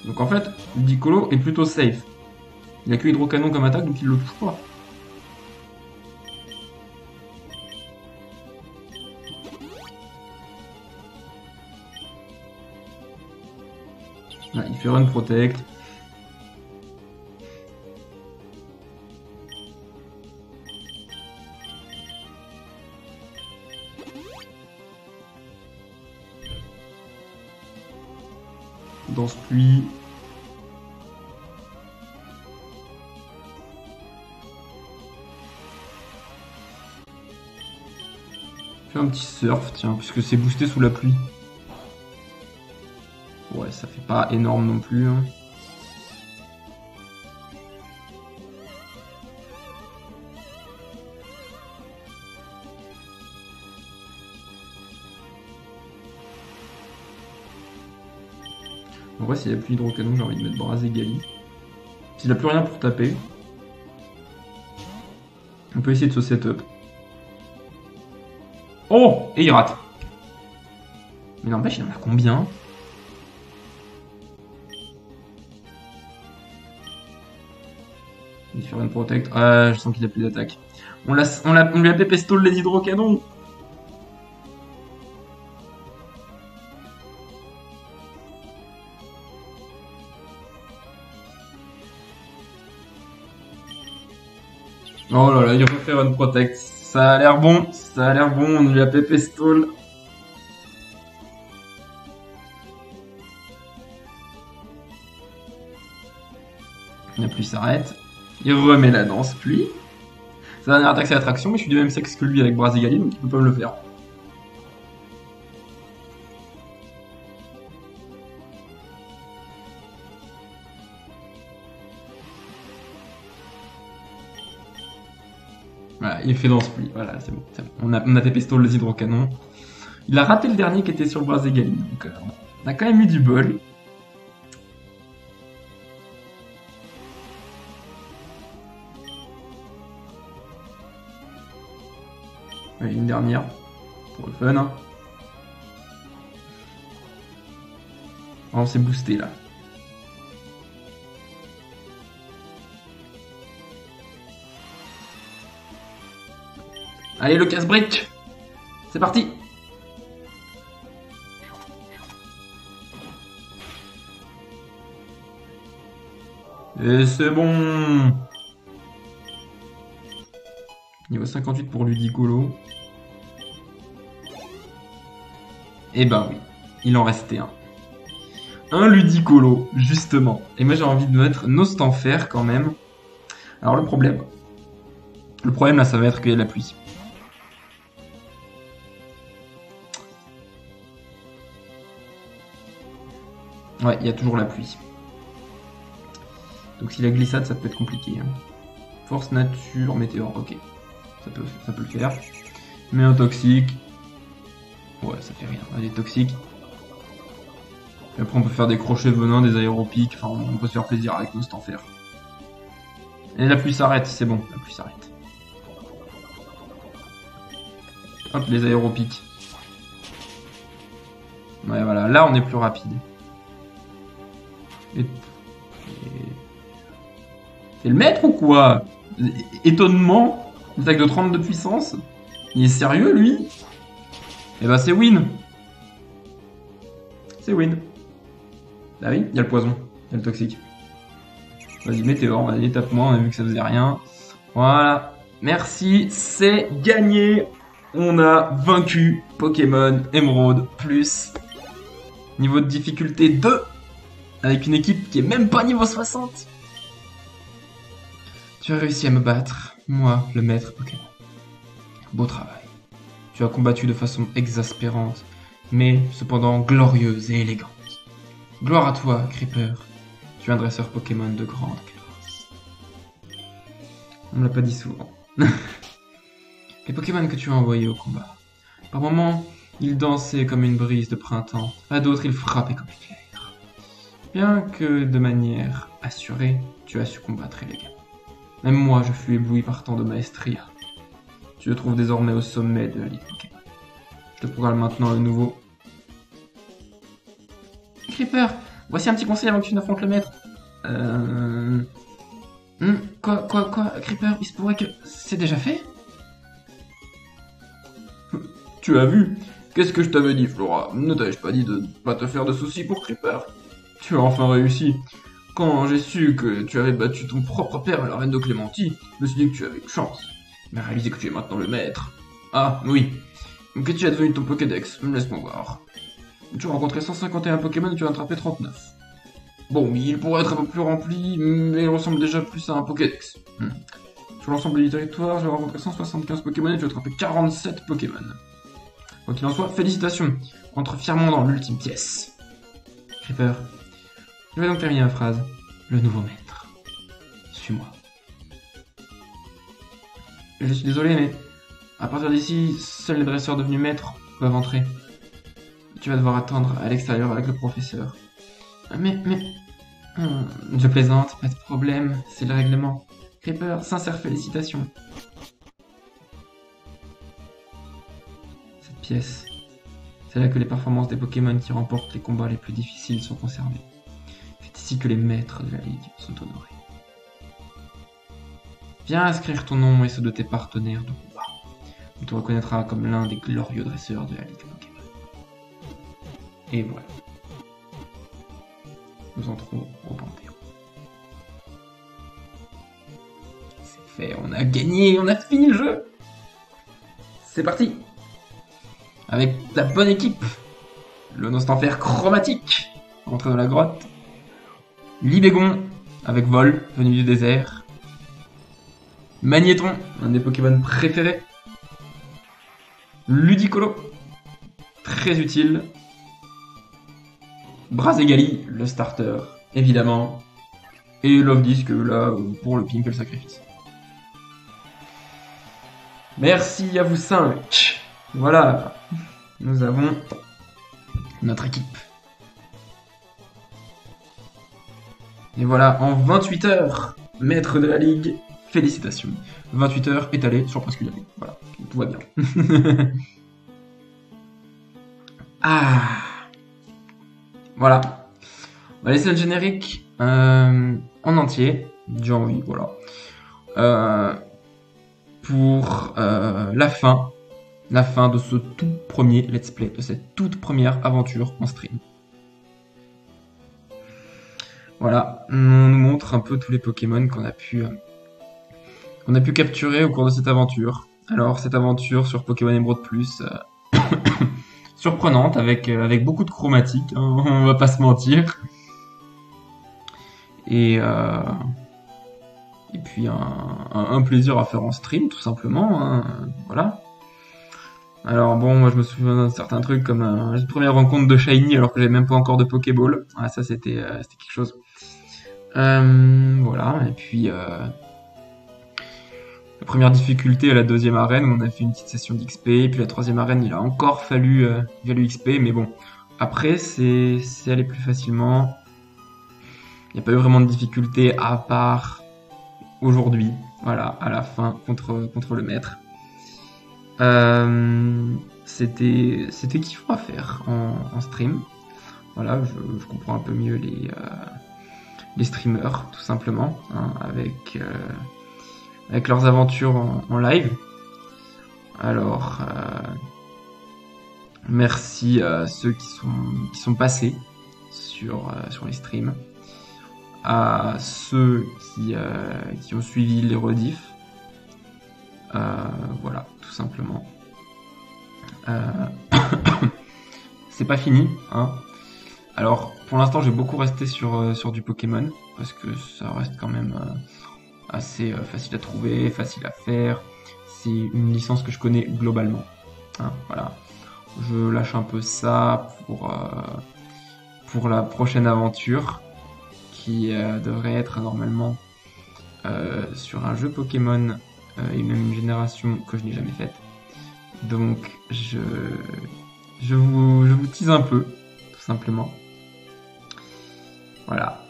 Donc en fait, Ludicolo est plutôt safe. Il a que hydrocanon comme attaque, donc il le touche pas. Ouais, il fait Run Protect. Danse pluie. Fais un petit surf, tiens, puisque c'est boosté sous la pluie. Ouais, ça fait pas énorme non plus. Hein. En vrai, s'il n'y a plus hydrocanon, j'ai envie de mettre Brasé Gali. S'il n'a plus rien pour taper, on peut essayer de se setup. Oh! Et il rate. Mais n'empêche, il en a combien? Different Protect. Ah, je sens qu'il a plus d'attaque. On lui a pépé stall les hydrocanons. Oh là là, il refait Run Protect. Ça a l'air bon, ça a l'air bon, on lui a pépé stall. La pluie s'arrête. Il remet la danse pluie. Sa dernière attaque c'est l'attraction, mais je suis du même sexe que lui avec Brasigali, donc il peut pas me le faire. Voilà, il fait danse pluie, voilà, c'est bon. On a fait pestole les hydrocanons. Il a raté le dernier qui était sur le Brasigali, donc on a quand même eu du bol. Allez, une dernière, pour le fun. Hein. Oh, on s'est boosté là. Allez, le casse-brique. C'est parti. Et c'est bon. Niveau 58 pour Ludicolo. Eh ben oui, il en restait un. Un Ludicolo, justement. Et moi j'ai envie de mettre Nostanfer quand même. Alors le problème là ça va être qu'il y a de la pluie. Ouais, il y a toujours la pluie. Donc si la glissade, ça peut être compliqué. Hein. Force nature, météore, ok. Ça peut le faire. Mais un toxique. Ouais, ça fait rien. Allez, toxique. Et après, on peut faire des crochets venins, des aéropiques. Enfin, on peut se faire plaisir avec nos Stanfer. Et la pluie s'arrête, c'est bon, la pluie s'arrête. Hop, les aéropiques. Ouais, voilà, là on est plus rapide. C'est le maître ou quoi? Étonnement, une attaque de 30 de puissance. Il est sérieux lui? Eh ben c'est win. C'est win. Ah oui, il y a le poison, il y a le toxique. Vas-y, météore, vas-y, tape-moi, on a vu que ça faisait rien. Voilà, merci, c'est gagné. On a vaincu Pokémon Emeraude plus niveau de difficulté 2 avec une équipe qui est même pas niveau 60. Tu as réussi à me battre, moi, le maître Pokémon. Beau travail. Tu as combattu de façon exaspérante, mais cependant glorieuse et élégante. Gloire à toi, Creeper. Tu es un dresseur Pokémon de grande classe. On me l'a pas dit souvent. Les Pokémon que tu as envoyés au combat. Par moments, ils dansaient comme une brise de printemps. À d'autres, ils frappaient comme éclair. Bien que de manière assurée, tu as su combattre élégamment. Même moi, je fus ébloui par tant de maestria. Tu te trouves désormais au sommet de la Ligue Pokémon. Je te programme maintenant le nouveau. Creeper, voici un petit conseil avant que tu n'affrontes le maître. Quoi, Creeper, il se pourrait que... C'est déjà fait? Tu as vu? Qu'est-ce que je t'avais dit, Flora? Ne t'avais-je pas dit de ne pas te faire de soucis pour Creeper? Tu as enfin réussi. Quand j'ai su que tu avais battu ton propre père à l'arène de Clémenty, je me suis dit que tu avais une chance. Mais réalisé que tu es maintenant le maître. Ah, oui. Qu'est-ce devenu de ton Pokédex? Laisse-moi voir. Tu as rencontré 151 Pokémon et tu as attrapé 39. Bon, il pourrait être un peu plus rempli, mais il ressemble déjà plus à un Pokédex. Sur l'ensemble du territoire, j'ai rencontré 175 Pokémon et tu as attrapé 47 Pokémon. Quoi qu'il en soit, félicitations. Entre fièrement dans l'ultime pièce. Creeper, je vais donc terminer ma phrase. Le nouveau maître. Suis-moi. Je suis désolé, mais à partir d'ici, seuls les dresseurs devenus maîtres peuvent entrer. Tu vas devoir attendre à l'extérieur avec le professeur. Mais... Je plaisante, pas de problème, c'est le règlement. Creeper, sincères félicitations. Cette pièce, c'est là que les performances des Pokémon qui remportent les combats les plus difficiles sont conservées. C'est ici que les maîtres de la Ligue sont honorés. Viens inscrire ton nom et ceux de tes partenaires de combat. On te reconnaîtra comme l'un des glorieux dresseurs de la Ligue Pokémon. Et voilà. Nous entrons au Panthéon. C'est fait, on a gagné, on a fini le jeu. C'est parti. Avec la bonne équipe. Le Nostanfer chromatique, entré dans la grotte. Libégon, avec vol, venu du désert. Magnéton, un des Pokémon préférés. Ludicolo, très utile. Brazegali, le starter, évidemment. Et Love Disc, là, pour le pimp et le sacrifice. Merci à vous 5. Voilà, nous avons notre équipe. Et voilà, en 28 heures, maître de la ligue, félicitations. 28 heures étalées sur presque une année. Voilà, tout va bien. Ah, voilà. On va laisser le générique en entier. J'ai envie, voilà. Pour la fin de ce tout premier let's play, de cette toute première aventure en stream. Voilà, on nous montre un peu tous les Pokémon qu'on a pu capturer au cours de cette aventure. Alors cette aventure sur Pokémon Emerald Plus, surprenante, avec beaucoup de chromatiques, hein, on va pas se mentir. Et puis un plaisir à faire en stream, tout simplement, hein, voilà. Alors bon, moi je me souviens d'un certain truc comme une première rencontre de Shiny alors que j'avais même pas encore de Pokéball. Ah, ça c'était quelque chose. Voilà, et puis la première difficulté à la deuxième arène où on a fait une petite session d'XP, puis la troisième arène il a encore fallu XP, mais bon, après c'est allé plus facilement. Il n'y a pas eu vraiment de difficulté à part aujourd'hui, voilà, à la fin contre le maître. C'était kiffant à faire en stream. Voilà, je comprends un peu mieux les streamers, tout simplement, hein, avec leurs aventures en live. Alors, merci à ceux qui sont passés sur les streams, à ceux qui ont suivi les rediffs. Voilà, tout simplement. C'est pas fini, hein. Alors, pour l'instant, j'ai beaucoup resté sur du Pokémon, parce que ça reste quand même assez facile à trouver, facile à faire. C'est une licence que je connais globalement, hein, voilà. Je lâche un peu ça pour la prochaine aventure, qui devrait être normalement sur un jeu Pokémon et même une génération que je n'ai jamais faite. Donc je vous tease un peu, tout simplement. Voilà.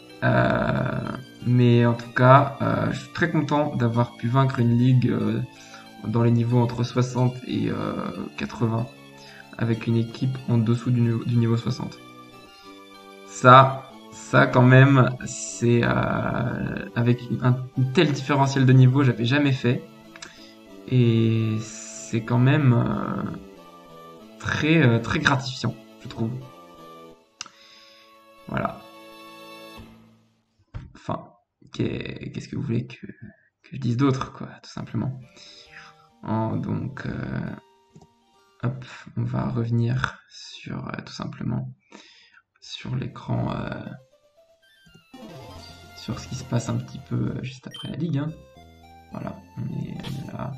Mais en tout cas, je suis très content d'avoir pu vaincre une ligue dans les niveaux entre 60 et 80 avec une équipe en dessous du niveau 60. Ça quand même, c'est avec un tel différentiel de niveau, j'avais jamais fait. Et c'est quand même très gratifiant, je trouve. Voilà. Qu'est-ce que vous voulez que je dise d'autre, quoi, tout simplement. Donc, hop, on va revenir sur, tout simplement, sur l'écran, sur ce qui se passe un petit peu juste après la ligue. Hein. Voilà, on est là.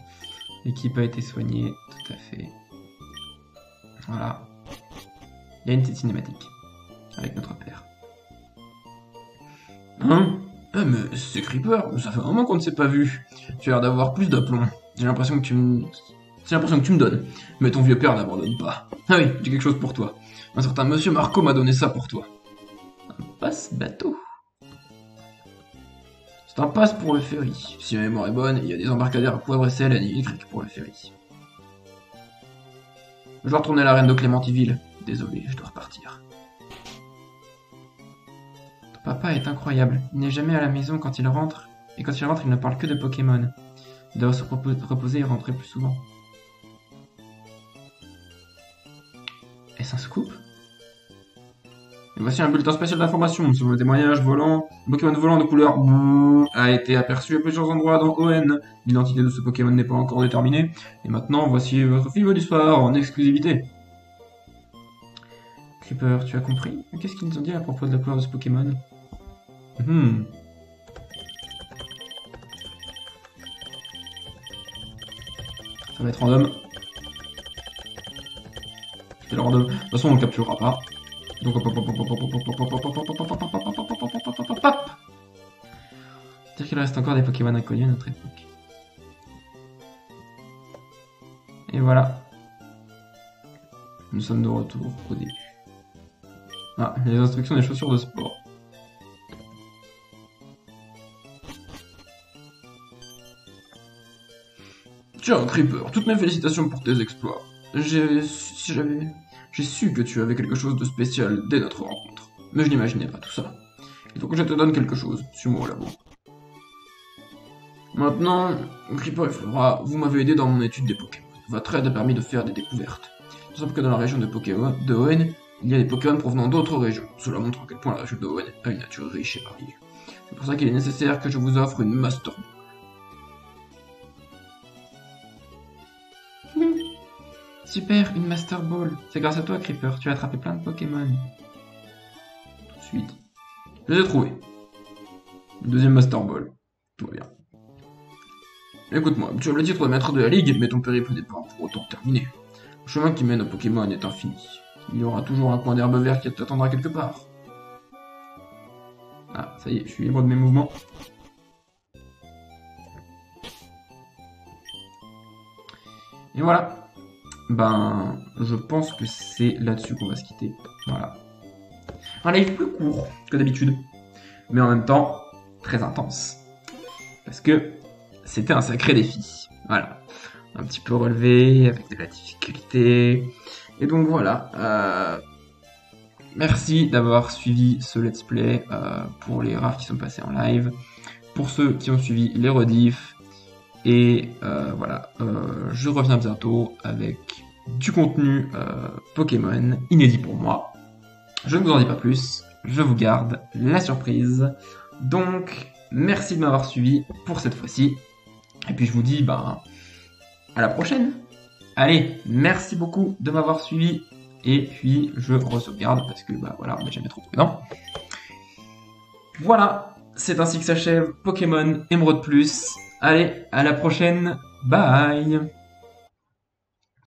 L'équipe a été soignée, tout à fait. Voilà. Il y a une petite cinématique avec notre père. Hein? Ah mais c'est Creeper, ça fait un moment qu'on ne s'est pas vu. Tu as l'air d'avoir plus d'aplomb. J'ai l'impression que tu me donnes. Mais ton vieux père n'abandonne pas. Ah oui, j'ai quelque chose pour toi. Un certain monsieur Marco m'a donné ça pour toi. Un passe-bateau. C'est un passe pour le ferry. Si ma mémoire est bonne, il y a des embarcadères à poivre et sel à Nilly Creek pour le ferry. Je dois retourner à l'arène de Clémentiville. Désolé, je dois repartir. Ton papa est incroyable. Il n'est jamais à la maison quand il rentre. Et quand il rentre, il ne parle que de Pokémon. Il doit se reposer et rentrer plus souvent. Est-ce un scoop? Et voici un bulletin spécial d'information sur le témoignage volant. Un Pokémon volant de couleur a été aperçu à plusieurs endroits dans ON. L'identité de ce Pokémon n'est pas encore déterminée. Et maintenant, voici votre film du soir en exclusivité. Creeper, tu as compris? Qu'est-ce qu'ils nous ont dit à propos de la couleur de ce Pokémon? Ça va être random. C'est le random. De toute façon, on le capturera pas. Donc hop. Dire qu'il reste encore des Pokémon inconnus à notre époque. Et voilà. Nous sommes de retour au début. Ah, les instructions des chaussures de sport. Tiens, Creeper, toutes mes félicitations pour tes exploits. J'ai su que tu avais quelque chose de spécial dès notre rencontre. Mais je n'imaginais pas tout ça. Il faut que je te donne quelque chose. Suis-moi au labo. Maintenant, Creeper et Flora, vous m'avez aidé dans mon étude des Pokémon. Votre aide a permis de faire des découvertes. Tout simple que dans la région de Pokémon de ON, il y a des Pokémon provenant d'autres régions. Cela montre à quel point la région de ON a une nature riche et variée. C'est pour ça qu'il est nécessaire que je vous offre une Master Ball. Super, une Master Ball. C'est grâce à toi, Creeper, tu as attrapé plein de Pokémon. Tout de suite. Je les ai trouvés. Une deuxième Master Ball. Tout va bien. Écoute-moi, tu as le titre de maître de la ligue, mais ton périple n'est pas pour autant terminé. Le chemin qui mène au Pokémon est infini. Il y aura toujours un coin d'herbe verte qui t'attendra quelque part. Ah, ça y est, je suis libre de mes mouvements. Et voilà. Ben, je pense que c'est là-dessus qu'on va se quitter. Voilà. Un live plus court que d'habitude, mais en même temps très intense. Parce que c'était un sacré défi. Voilà. Un petit peu relevé, avec de la difficulté. Et donc voilà. Merci d'avoir suivi ce let's play pour les rares qui sont passés en live. Pour ceux qui ont suivi les rediffs. Et voilà, je reviens bientôt avec du contenu Pokémon inédit pour moi. Je ne vous en dis pas plus, je vous garde la surprise. Donc, merci de m'avoir suivi pour cette fois-ci. Et puis je vous dis à la prochaine. Allez, merci beaucoup de m'avoir suivi. Et puis je re-sauvegarde parce que voilà, on n'est jamais trop prudent. Voilà, c'est ainsi que s'achève Pokémon Émeraude Plus. Allez, à la prochaine. Bye!